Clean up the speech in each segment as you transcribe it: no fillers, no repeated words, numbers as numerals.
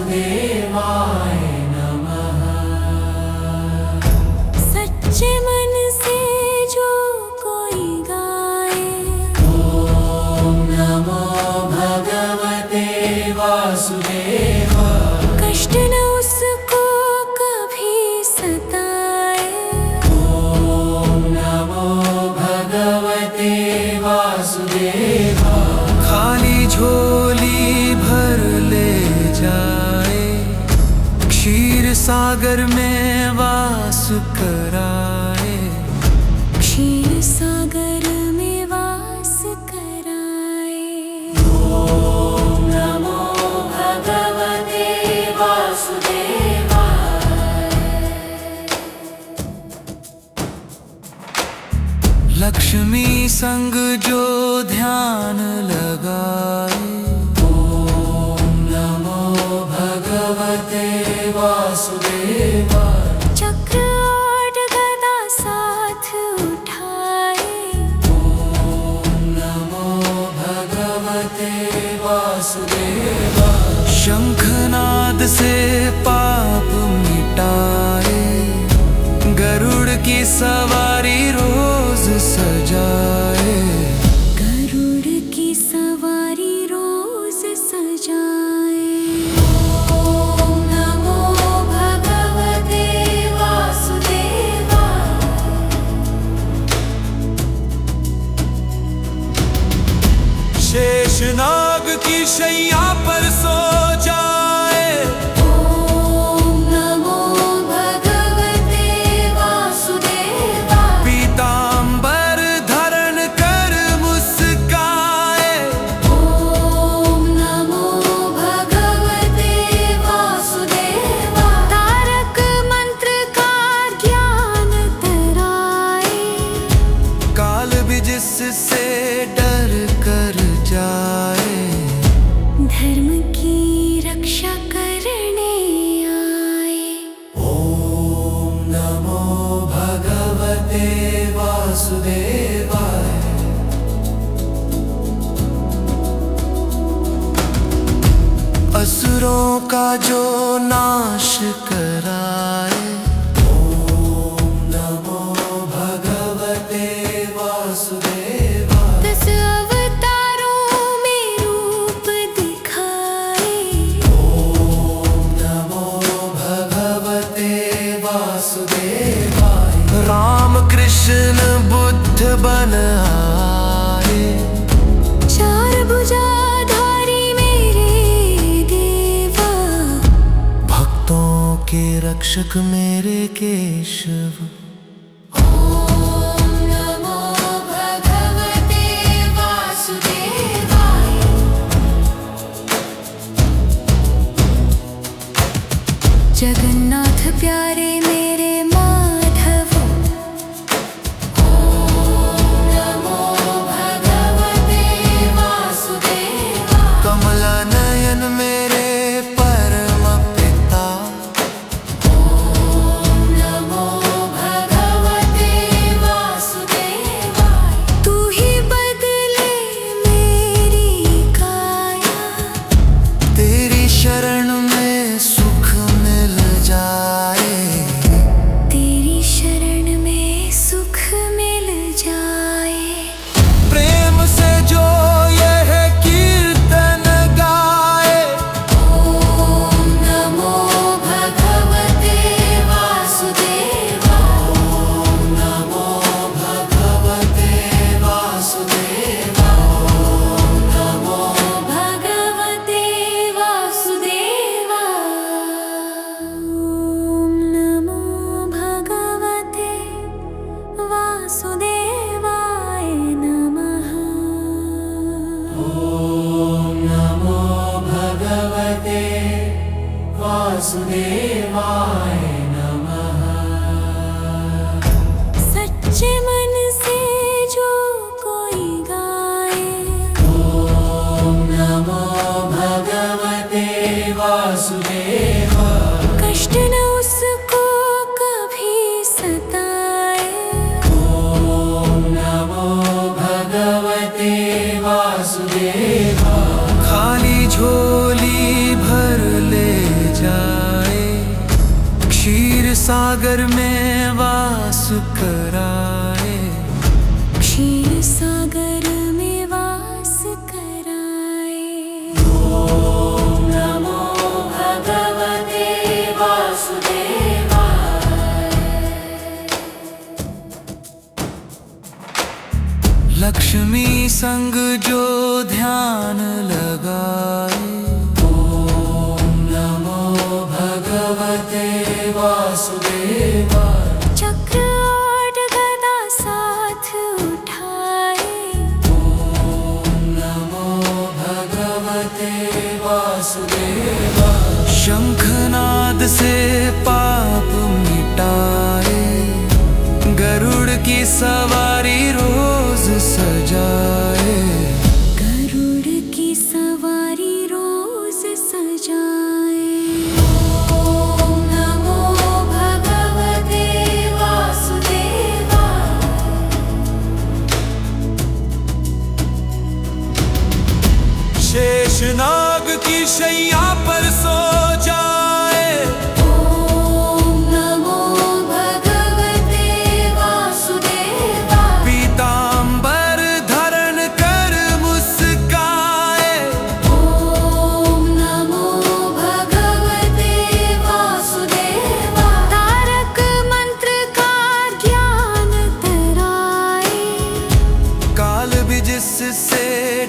वासुदेवाय नमः। सच्चे मन से जो कोई गाए, ओम नमो भगवते वासुदेवाय। कष्ट न उसको कभी सताए। ओम नमो भगवते वासुदेवाय। खाली झोली भर ले जाए, क्षीर सागर में वास कराए। क्षीर सागर में वास कराए। ओम नमो भगवते वासुदेवाय। लक्ष्मी संग जो ध्यान लगाए। ओम नमो भगवते वासुदेवाय। चक्र और गदा साथ उठाए। ओम नमो भगवते वासुदेवाय। शंखनाद से पाप मिटाए, गरुड़ की सवारी रोज सजाए। गरुड़ की सवारी रोज सजाए। ओम नमो भगवते वासुदेवाय। शेषनाग की शैया पर सो जाए। ओम नमो भगवते वासुदेवाय। पीतांबर धारण कर मुस्काए। ओम नमो भगवते वासुदेवाय। तारक मंत्र का ज्ञान तराए। काल भी जिससे डर कर जाए। धर्म की रक्षा करने आए। ओम नमो भगवते वासुदेवाय। असुरों का जो नाश कराए। ओम नमो भगवते वासुदेवाय। 10 अवतारों में रूप दिखाए। ओम नमो भगवते वासुदेवाय। राम कृष्ण बुद्ध बन आए। 4 भुजाधारी मेरे देवा। भक्तों के रक्षक मेरे केशव। ओम नमो भगवते वासुदेवाय। जगन्नाथ प्यारे मेरे माधव। ओम नमो भगवते वासुदेवाय। कमला नयन मेरे परम पिता। ओम नमो भगवते वासुदेवाय। तू ही बदले मेरी काया। तेरी शरण में सुख मिल जाए। तेरी शरण में सुख मिल जाए। प्रेम से जो यह कीर्तन गाए। ओम नमो भगवते वासुदेवाय। ओम नमो भगवते वासुदेवाय। ओम नमो भगवते वासुदेवाय। ओम नमो भगवते वासुदेवाय नमः। ओम नमो भगवते वासुदेवाय नमः। सच्चे मन से जो कोई गाए। ओम नमो भगवते वासुदेवाय। कष्ट न उसको कभी सताए। ओम नमो भगवते वासुदेवाय। खाली झोली भर ले सागर में वास कराए, क्षीर सागर में वास कराए। ॐ नमो भगवते वासुदेवाय। लक्ष्मी संग जो ध्यान लगाए, ॐ नमो भगवते वासुदेवाय। चक्र और गदा साथ उठाए, ॐ नमो भगवते वासुदेवाय। शंखनाद से पाप मिटाए, गरुड़ की सवारी रोज सजाए, गरुड़ की सवारी रोज सजाए। ॐ नमो भगवते वासुदेवाय। शेषनाग की शैया पर सो जाए, ॐ नमो भगवते वासुदेवाय। पीतांबर धरण कर मुस्काए, ॐ नमो भगवते वासुदेवाय। तारक मंत्र का ज्ञान कराए, काल भी जिससे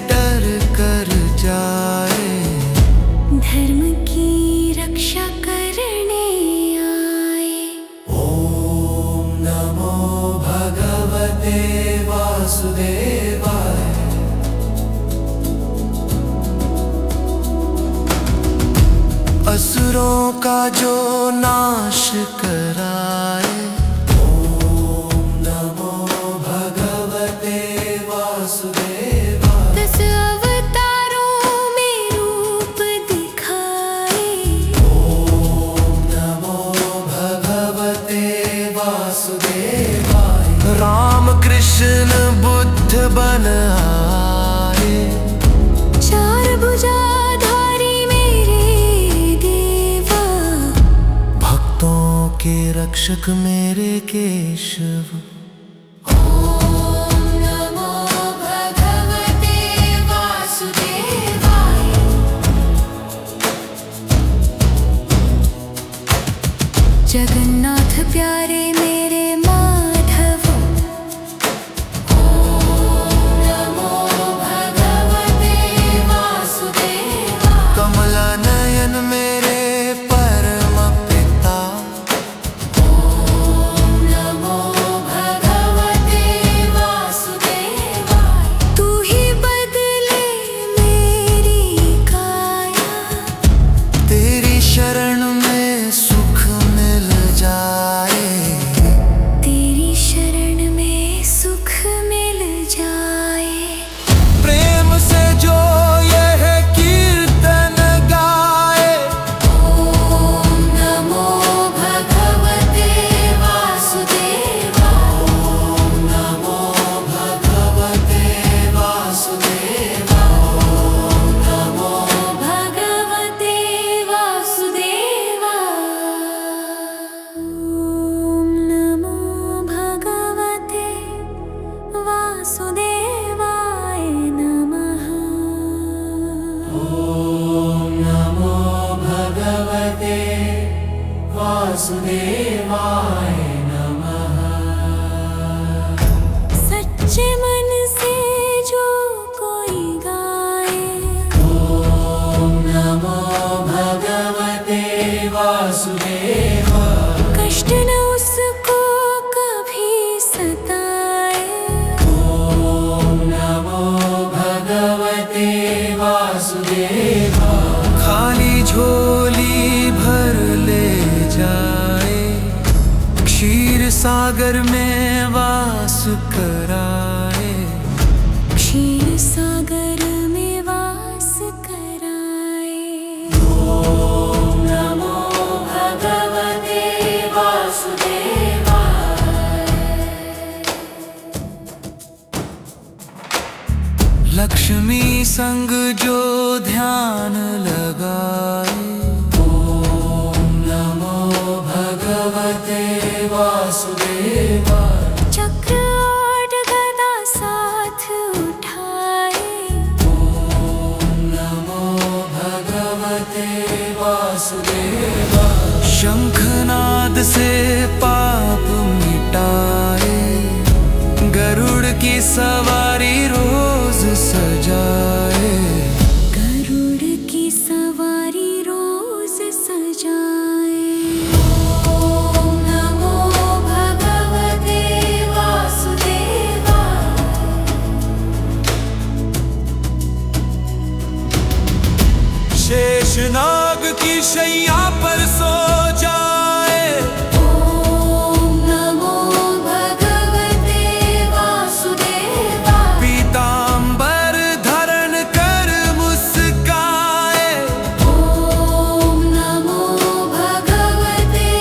डर कर जाए, धर्म की रक्षा करने आए। ॐ नमो भगवते वासुदेवाय। असुरों का जो नाश कराए, ॐ नमो भगवते वासुदेवाय। 10 अवतारों में रूप दिखाए, ॐ नमो भगवते वासुदेवाय। राम कृष्ण बुद्ध बन आए, 4 भुजाधारी मेरे देवा, भक्तों के रक्षक मेरे केशव। ॐ नमो भगवते वासुदेवाय। जगन्नाथ प्यारे मेरे माधव, ॐ नमो भगवते वासुदेवाय। कमला नयन मेरे परम पिता, ॐ नमो भगवते वासुदेवाय। तू ही बदले मेरी काया, तेरी शरण में सुख मिल जाए, तेरी शरण में सुख मिल जाए। प्रेम से जो यह कीर्तन गाए, ॐ नमो भगवते वासुदेवाय। ॐ नमो भगवते वासुदेवाय। ॐ नमो भगवते वासुदेवाय। ॐ नमो भगवते वासुदेवाय नमः। ॐ नमो भगवते वासुदेवाय नमः। सच्चे मन से जो कोई गाए, ॐ नमो भगवते वासुदेवाय। कष्ट न उसको कभी सताए, ॐ नमो भगवते वासुदेवाय। खाली झोली भर ले जाए, क्षीर सागर में वास कराए, क्षीर सागर में वास कराए। ॐ नमो भगवते वासुदेवाय। लक्ष्मी संग जो ध्यान लगाए, ॐ नमो भगवते वासुदेवाय। शंखनाद से पाप मिटाए, गरुड़ की सवारी रोज सजाए। गरुड़ की सवारी रोज सजाए। ॐ नमो भगवते वासुदेवाय। शेषनाग की शैया पर सो जाए, ॐ नमो भगवते वासुदेवाय। पीतांबर धारण कर मुस्काए। ॐ नमो भगवते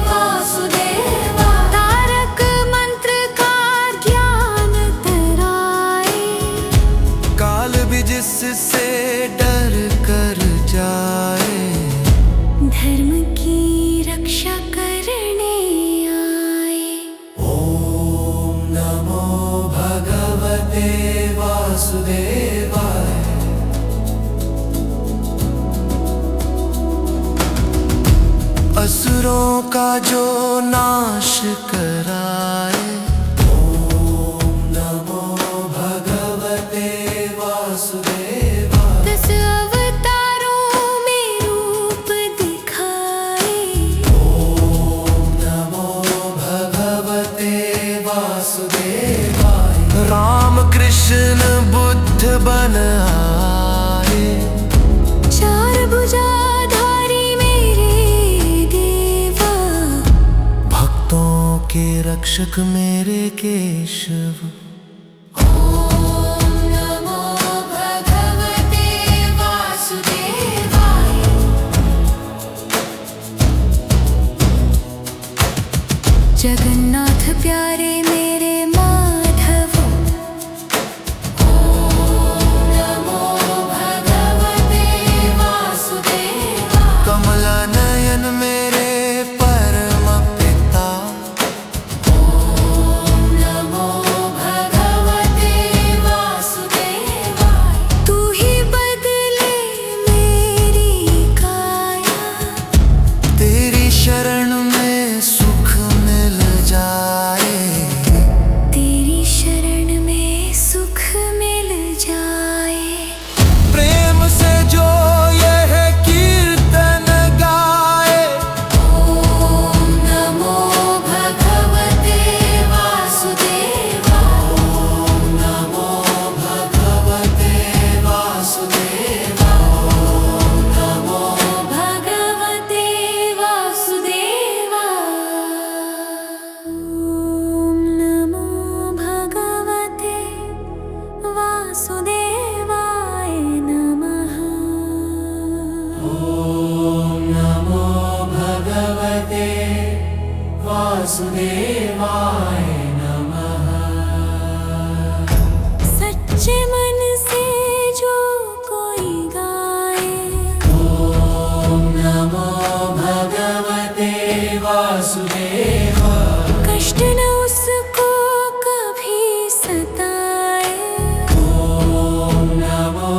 वासुदेवाय। तारक मंत्र का ज्ञान कराए। काल भी जिससे डर कर जाए, धर्म की रक्षा करने आए। ॐ नमो भगवते वासुदेवाय। असुरों का जो नाश कराए। ॐ नमो भगवते वासुदेवाय। 10 अवतारों में रूप दिखाए। ॐ नमो भगवते वासुदेवाय। राम कृष्ण बुद्ध बन आए, 4 भुजाधारी मेरे देवा। भक्तों के रक्षक मेरे केशव। ॐ नमो भगवते वासुदेवाय। जगन्नाथ प्यारे मेरे माधव। नमो भगवते वासुदेवाय। कमला नयन मेरे परम पिता। नमो भगवते वासुदेवाय। तू ही बदले मेरी काया। तेरी शरण में सुख मिल जाए। तेरी शरण में सुख मिल जाए। प्रेम से जो यह कीर्तन गाए, ॐ नमो भगवते वासुदेवाय। ॐ नमो भगवते वासुदेवाय। ॐ नमो भगवते वासुदेवाय। ॐ नमो भगवते वासुदेवाय नमः। ॐ नमो भगवते वासुदेवाय नमः। सच्चे मन से जो कोई गाए। ॐ नमो भगवते वासुदेवाय। कष्ट न उसको कभी सताए। ॐ नमो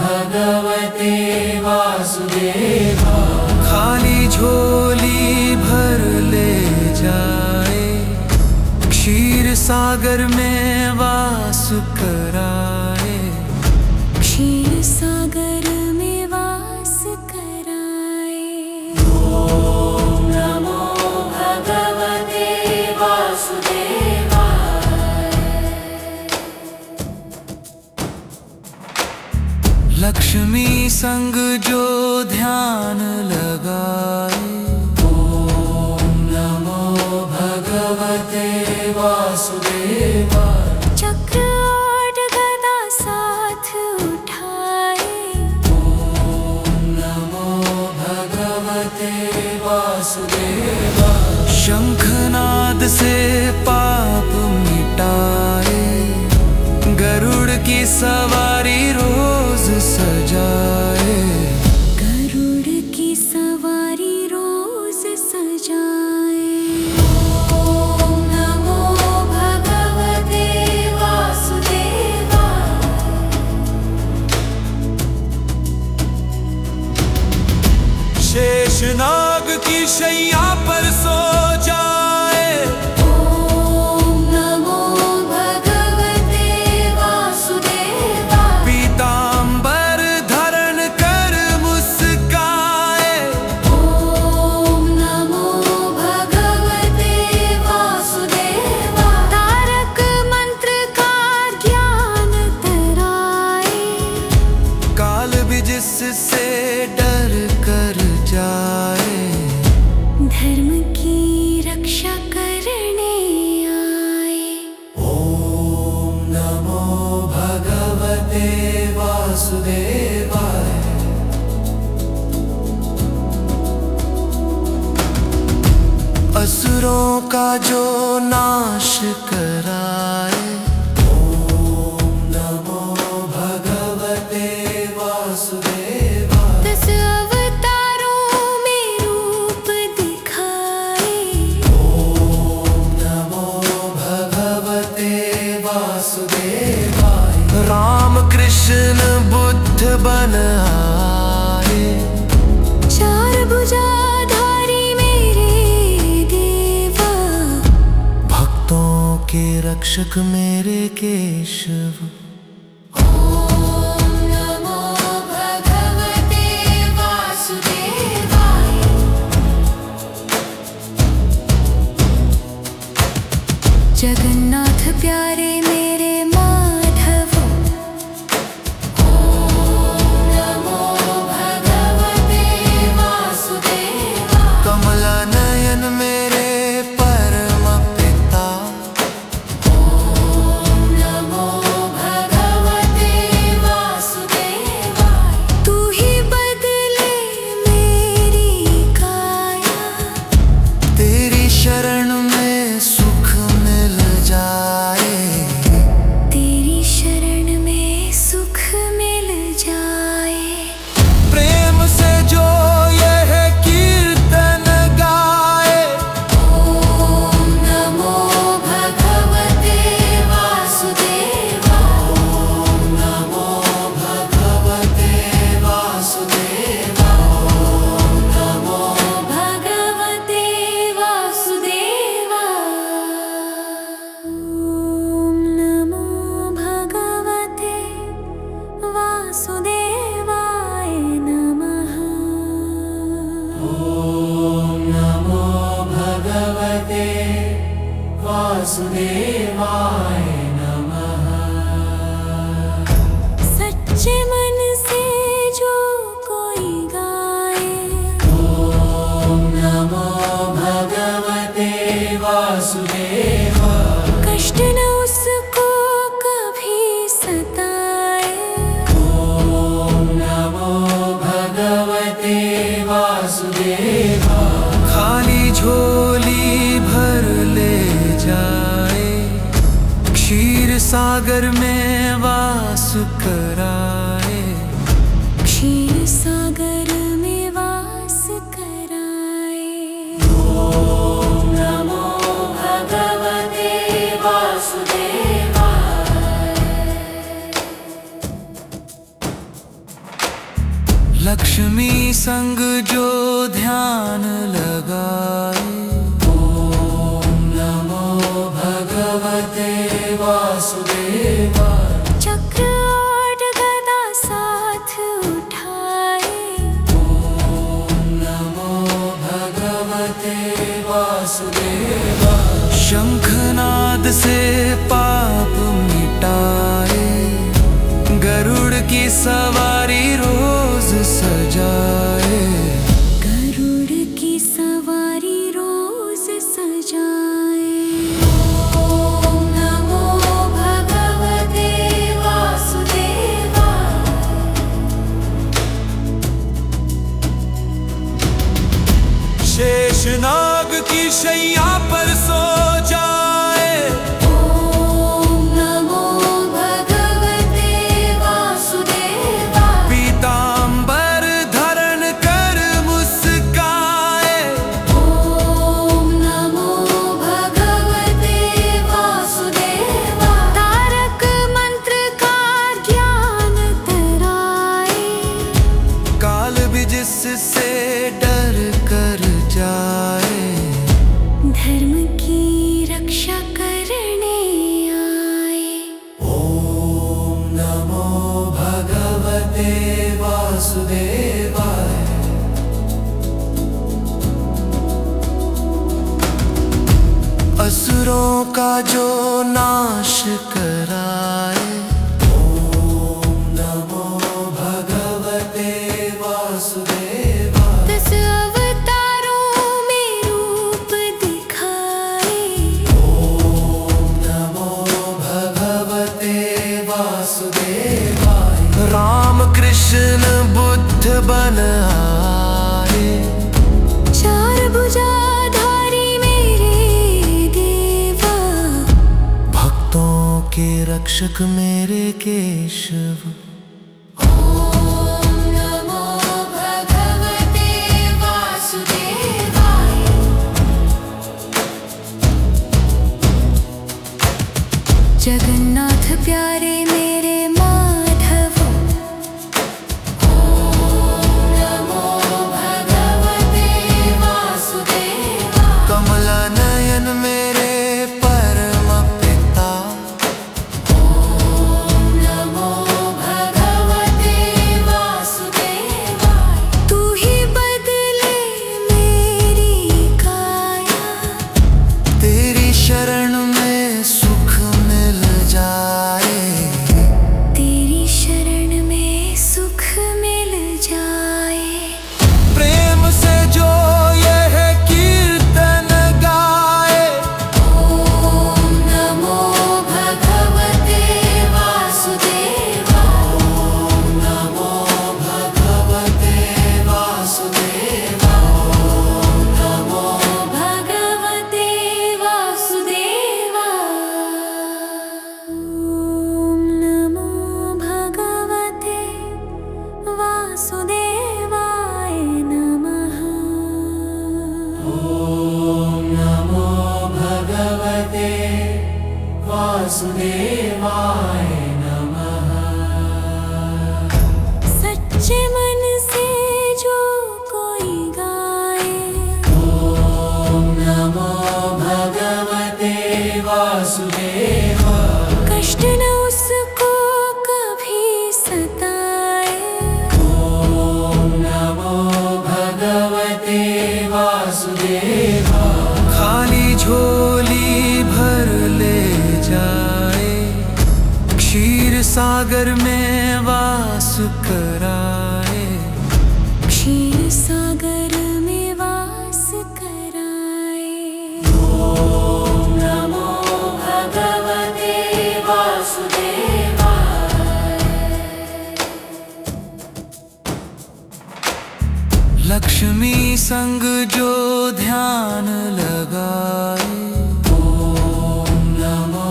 भगवते वासुदेवाय। खाली झोली भर ले जाए, क्षीर सागर में वास कराए। क्षीर सागर में वास कराए। ॐ नमो भगवते वासुदेवाय। लक्ष्मी संग जो ध्यान लगाए। ॐ नमो भगवते वासुदेवाय। चक्र और गदा साथ उठाए। ॐ नमो भगवते वासुदेवाय। शंखनाद से पाप मिटाए, गरुड़ की सवारी रोज सजाए। गरुड़ की सवारी रोज सजाए। ॐ नमो भगवते वासुदेवाय। शेष शेषनाग की शैया पर सो जाए। ॐ नमो भगवते वासुदेवाय। पीतांबर धारण कर मुस्काए। ॐ नमो भगवते वासुदेवाय। तारक मंत्र का ज्ञान तराए, काल भी जिससे डर कर जाए। धर्म की रक्षा करने आए। ओम नमो भगवते वासुदेवाय। असुरों का जो नाश कराए। ओम नमो भगवते वासुदेवाय। 10 अवतारों में रूप दिखाए, ओम नमो भगवते वासुदेवाय। राम कृष्ण बुद्ध बन आए। 4 भुजाधारी मेरे देवा, भक्तों के रक्षक मेरे केशव। ॐ नमो भगवते वासुदेवाय। जगन्नाथ प्यारे मेरे माधव, नमो भगवते वासुदेवाय। कमला नयन मेरे परम पिता। नमो भगवते वासुदेवाय। तू ही बदले मेरी काया, तेरी शरण में सुख मिल जाए। तेरी शरण में सुख मिल जाए। प्रेम से जो यह कीर्तन गाए। ॐ नमो भगवते वासुदेवाय। नमो भगवते वासुदेवाय। नमो भगवते वासुदेवाय। ॐ नमो भगवते वासुदेवाय नमः। नमो भगवते वासुदेवाय नमः। सच्चे मन से जो कोई गाए, ॐ नमो भगवते वासुदेवाय। कष्ट न उसको कभी सताए। ॐ नमो भगवते वासुदेवाय। खाली झोली भर ले जाए। क्षीर सागर में वास कराए। क्षीर सागर में वास कराए। ॐ नमो भगवते वासुदेवाय। लक्ष्मी संग जो ध्यान लगाए। ॐ नमो भगवते वासुदेवाय। चक्र और गदा साथ उठाए, ॐ नमो भगवते वासुदेवाय। शंखनाद से पाप मिटाए। गरुड़ की सवारी रोज सजाए। गरुड़ की सवारी रोज सजाए। ॐ नमो भगवते वासुदेवाय। शेषनाग की शैया पर सो जाए। ॐ नमो भगवते वासुदेवाय। पीतांबर धारण कर मुस्काए। ॐ नमो भगवते वासुदेवाय। तारक मंत्र का ज्ञान तराए, काल भी जिससे डर असुरों का जो नाश कराए। ओम नमो भगवते वासुदेवाय। 10 अवतारों में रूप दिखाए। ओम नमो भगवते वासुदेवाय। राम कृष्ण बुद्ध बन आए। 4 भुजाधारी मेरे देवा, भक्तों के रक्षक मेरे केशव। ॐ नमो भगवते वासुदेवाय। जगन्नाथ प्यारे मेरे माधव। नमो भगवते वासुदेवाय। कमला नयन मेरे परम पिता। नमो भगवते वासुदेवाय। तू ही बदले मेरी काया। तेरी शरण में सुख मिल जाए। तेरी शरण में सुख मिल जाए। प्रेम से जो यह कीर्तन गाए। ॐ नमो भगवते वासुदेवाय। नमो भगवते वासुदेवाय। नमो भगवते वासुदेवाय। ॐ नमो भगवते वासुदेवाय नमः। नमो भगवते वासुदेवाय नमः। सच्चे मन से जो कोई गाए। नमो भगवते वासुदेवाय। कष्ट न उसको कभी सताए। नमो भगवते वासुदेवाय। खाली झोली भर ले जाए। क्षीर सागर में वास कराए। क्षीर सागर में वास कराए। नमो भगवते वासुदेवाय। लक्ष्मी संग जो ध्यान लगाए। नमो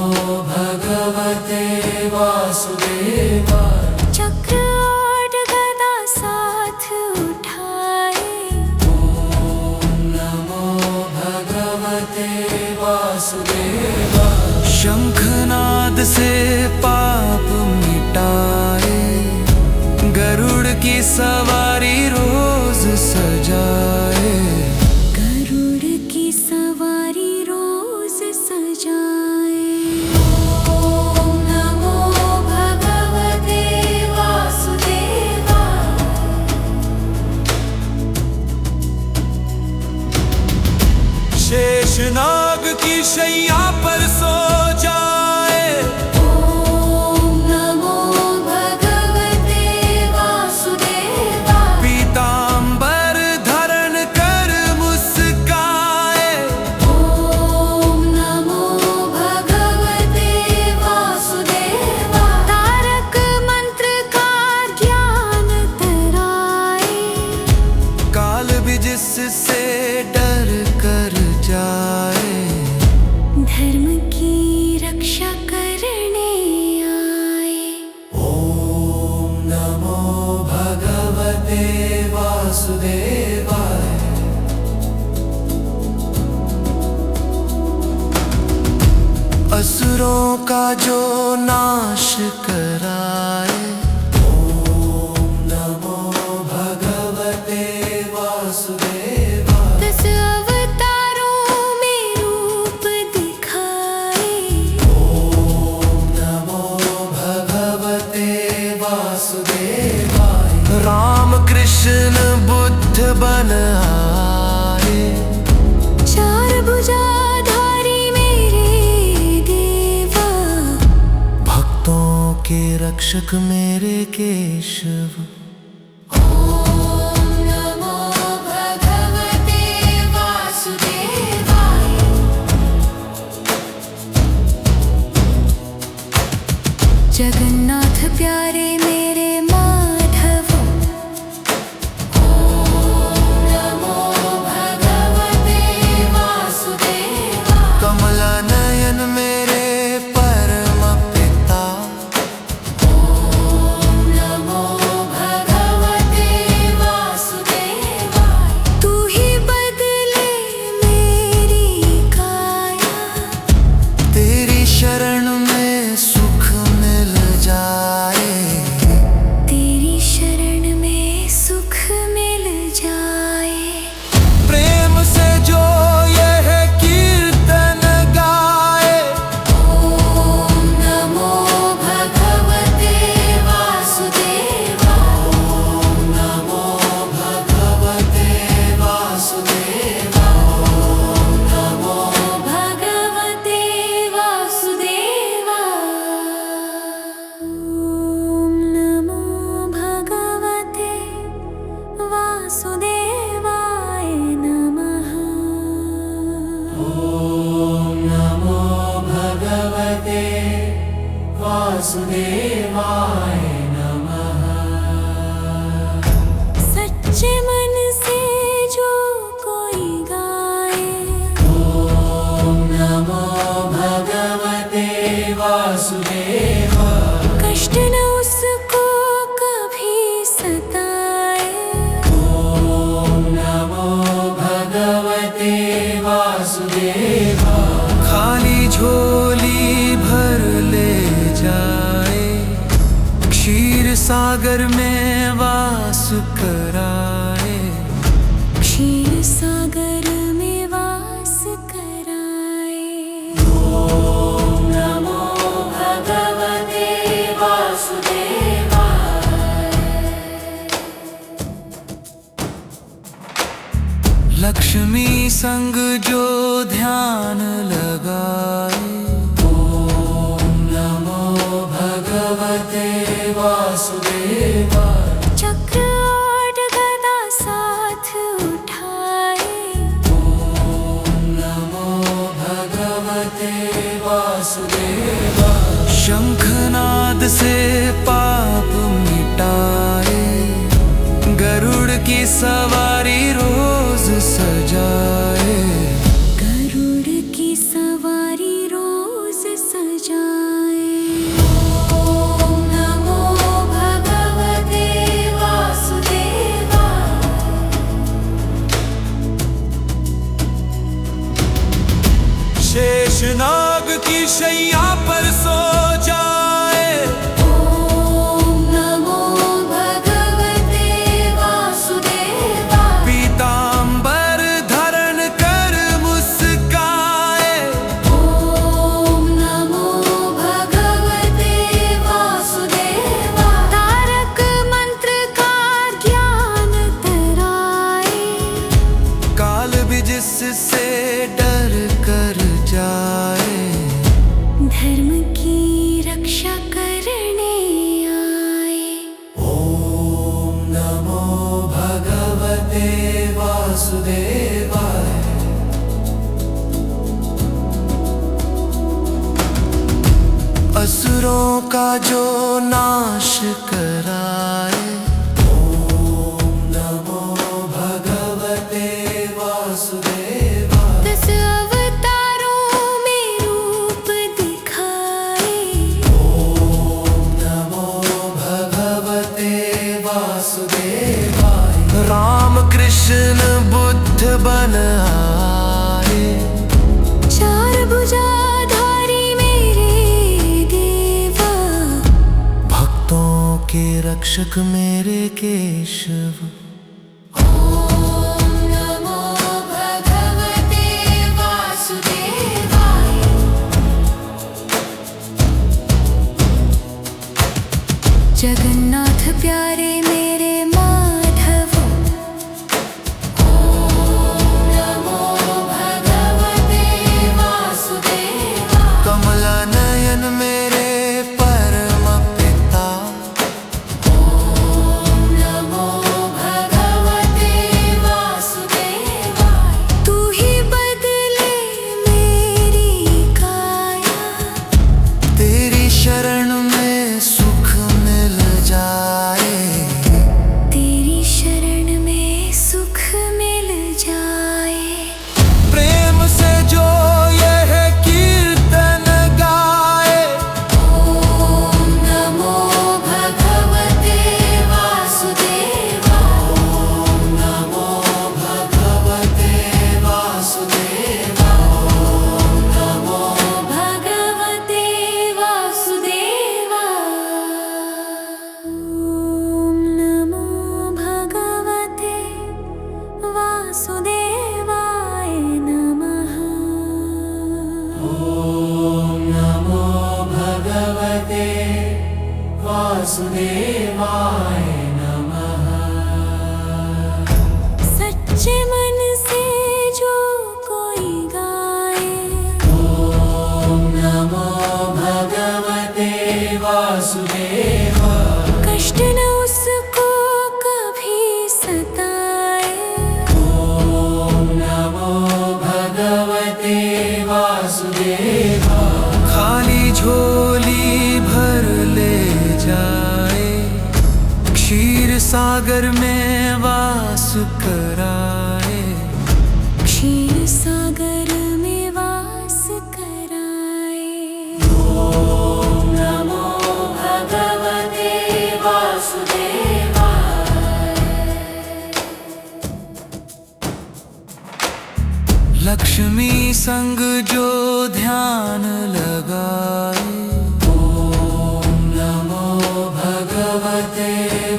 भगवते वासुदेवाय। चक्र और गदा साथ उठाए। नमो भगवते वासुदेवाय। शंखनाद से पाप मिटाए। गरुड़ की सवारी रोज सजाए। गरुड़ की सवारी रोज सजाए। ॐ नमो भगवते वासुदेवाय। शेषनाग की शैया पर सो जाए। ॐ नमो भगवते वासुदेवाय। पीतांबर धारण कर मुस्काए। ॐ नमो भगवते वासुदेवाय। तारक मंत्र का ज्ञान तराए। काल भी जिससे डर कर जाए। धर्म की रक्षा करने आए। ओम नमो भगवते वासुदेवाय। असुरों का जो नाश कराए। ओम नमो भगवते वासुदेवाय। 10 अवतारों में रूप दिखाए। नमो भगवते वासुदेवाय। राम कृष्ण बुद्ध बन आए। 4 भुजाधारी मेरे रक्षक मेरे केशव। ॐ नमो भगवते वासुदेवाय। जगन्नाथ प्यारे मेरे माधव। ॐ नमो भगवते वासुदेवाय। कमला नयन मेरे परम पिता। ॐ नमो भगवते वासुदेवाय। तू ही बदले मेरी काया। तेरी शरण में सुख मिल जाए। तेरी शरण में सुख मिल जाए। प्रेम से जो यह कीर्तन गाए। ॐ नमो भगवते वासुदेवाय। ॐ नमो भगवते वासुदेवाय। ॐ नमो भगवते वासुदेवाय। ॐ नमो भगवते वासुदेवाय नमः। ॐ नमो भगवते वासुदेवाय नमः। सच्चे मन से जो कोई गाए। ॐ नमो भगवते वासुदेवाय। कष्ट न उसको कभी सताए। ॐ नमो भगवते वासुदेवाय। खाली झोली भर ले जाए। क्षीर सागर में वास कराए। क्षीर सागर में वास कराए। ॐ नमो भगवते वासुदेवाय। लक्ष्मी संग जो ध्यान लगाए। ॐ नमो भगवते वासुदेवाय। चक्र और गदा साथ उठाए। ॐ नमो भगवते वासुदेवाय। शंखनाद से पाप मिटाए। गरुड़ की सवारी रोज सजाए। गरुड़ की सवारी रोज सजाए। ॐ नमो भगवते वासुदेवाय। शेषनाग की शैया पर सो जाए। ॐ नमो भगवते वासुदेवाय। पीतांबर धरण कर मुस्काए। ॐ नमो भगवते वासुदेवाय। तारक मंत्र का ज्ञान तराए। काल भी जिससे डर कर जाए। धर्म की रक्षा करने आए। ॐ नमो भगवते वासुदेवाय। असुरों का जो नाश कराए। ॐ नमो भगवते वासुदेवाय। 10 अवतारों में रूप दिखाए। ॐ नमो भगवते वासुदेवाय। राम कृष्ण बुद्ध बन आए। 4 भुजाधारी मेरे देवा। भक्तों के रक्षक मेरे केशव। ॐ नमो भगवते वासुदेवाय। जगन्नाथ प्यारे मेरे माधव। ॐ नमो भगवते वासुदेवाय। कमला नयन मेरे परम पिता। सागर में वास कराए। नमो भगवते वासुदेवाय। लक्ष्मी संग जो ध्यान लगाए। नमो भगवते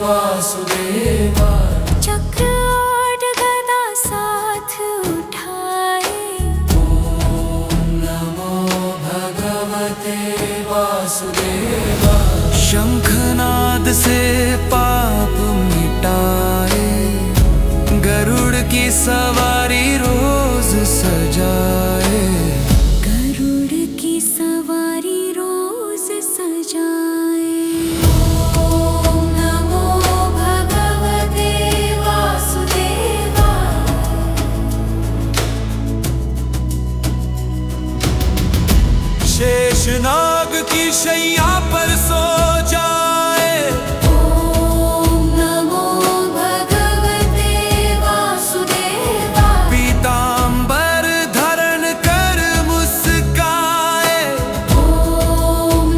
वासुदेवाय। चक्र और गदा साथ उठाए। नमो भगवते वासुदेवाय। शंखनाद से पाप मिटाए। गरुड़ की सवारी रोज सजाए। गरुड़ की सवारी रोज सजाए। नमो भगवते वासुदेवाय। शेषनाग की शैया पर सो जाए। नमो भगवते वासुदेवाय। पीतांबर धरण कर मुस्काए।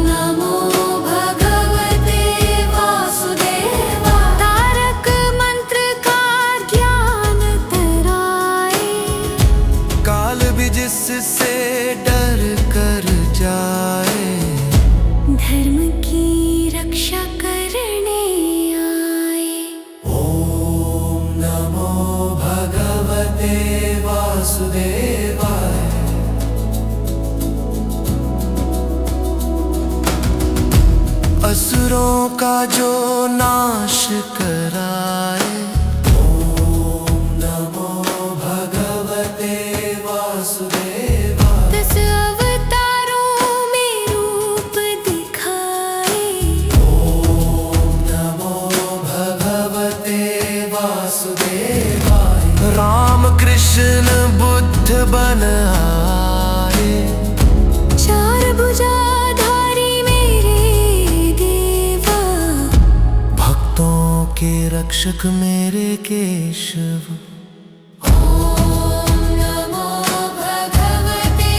नमो भगवते वासुदेवाय। तारक मंत्र का ज्ञान कराए। काल भी जिससे डर कर जाए। धर्म की रक्षा करने आए। नमो भगवते वासुदेवाय। असुरों का जो नाश कराए। नमो भगवते वासुदेवाय। 10 अवतारों में रूप दिखाए। नमो भगवते वासुदेवाय। राम कृष्ण बुद्ध बन आए। 4 भुजाधारी मेरे देवा। भक्तों के रक्षक मेरे केशव। नमो भगवते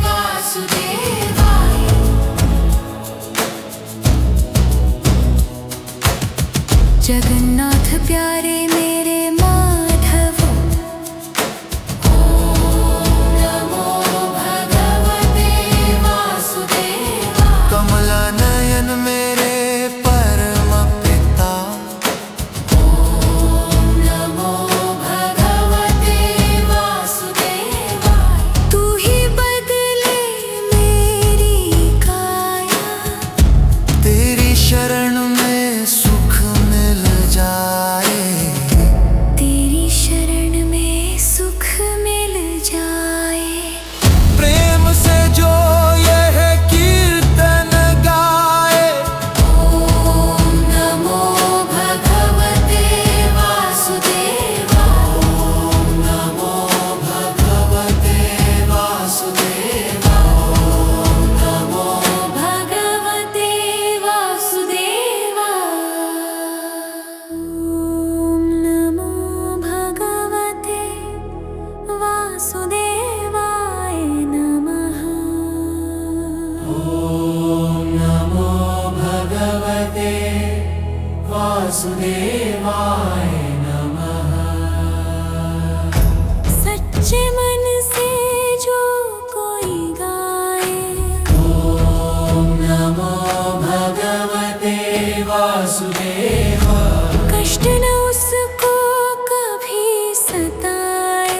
वासुदेवाय। जगन्नाथ प्यारे मेरे माधव। नमो भगवते वासुदेवाय। कमला नयन मेरे परम पिता। नमो भगवते वासुदेवाय। तू ही बदले मेरी काया। तेरी शरण में सुख मिल जाए। तेरी शरण में सुख मिल जाए। प्रेम से जो यह कीर्तन गाए। नमो भगवते वासुदेवाय। नमो भगवते वासुदेवाय। नमो भगवते वासुदेवाय। नमो भगवते वासुदेवाय नमः। नमो भगवते वासुदेवाय नमः। सच्चे मन से जो कोई गाए। नमो भगवते वासुदेवाय। कष्ट न उसको कभी सताए।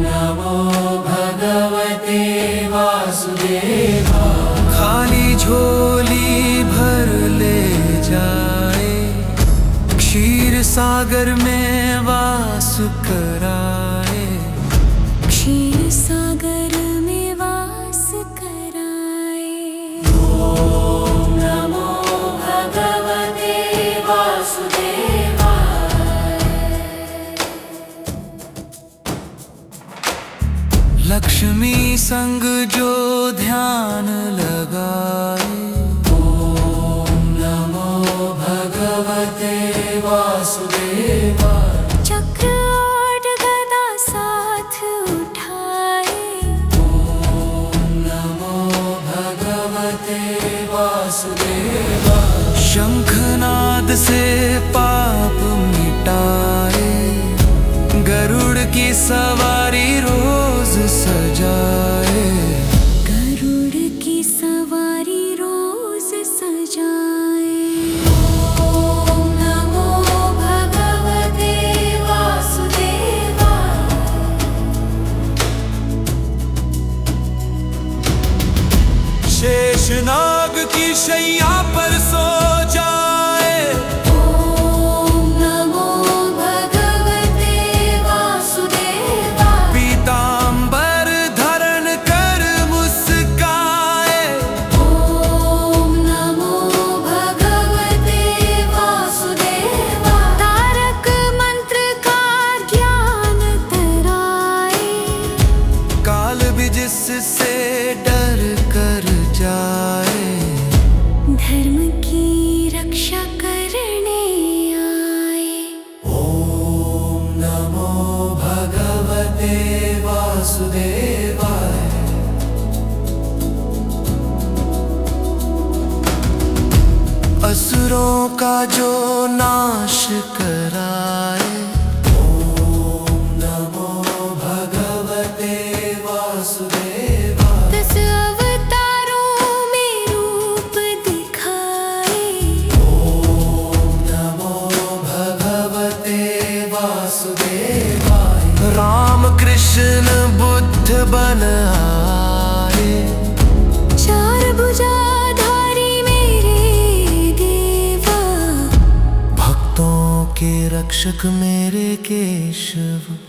नमो भगवते वासुदेवाय। खाली झोली भर ले जाए। क्षीर सागर में वास कराए। क्षीर सागर में वास कराए। नमो भगवते वासुदेवाय। लक्ष्मी संग जो ध्यान लगाए। नमो भगवते वासुदेवाय। चक्र और गदा साथ शेषनाग की शैया पर सो जाए। ॐ नमो भगवते वासुदेवाय। पीतांबर धारण कर मुस्काए। ॐ नमो भगवते वासुदेवाय। तारक मंत्र का ज्ञान तराए। काल भी जिससे डर कर जाए, धर्म की रक्षा करने आए। ॐ नमो भगवते वासुदेवाय। असुरों का जो नाश कराए। ॐ नमो भगवते वासुदेवाय। 10 अवतारों में रूप दिखाए। ॐ नमो भगवते वासुदेवाय। राम कृष्ण बुद्ध बन आए। 4 भुजाधारी मेरे देवा। भक्तों के रक्षक मेरे केशव।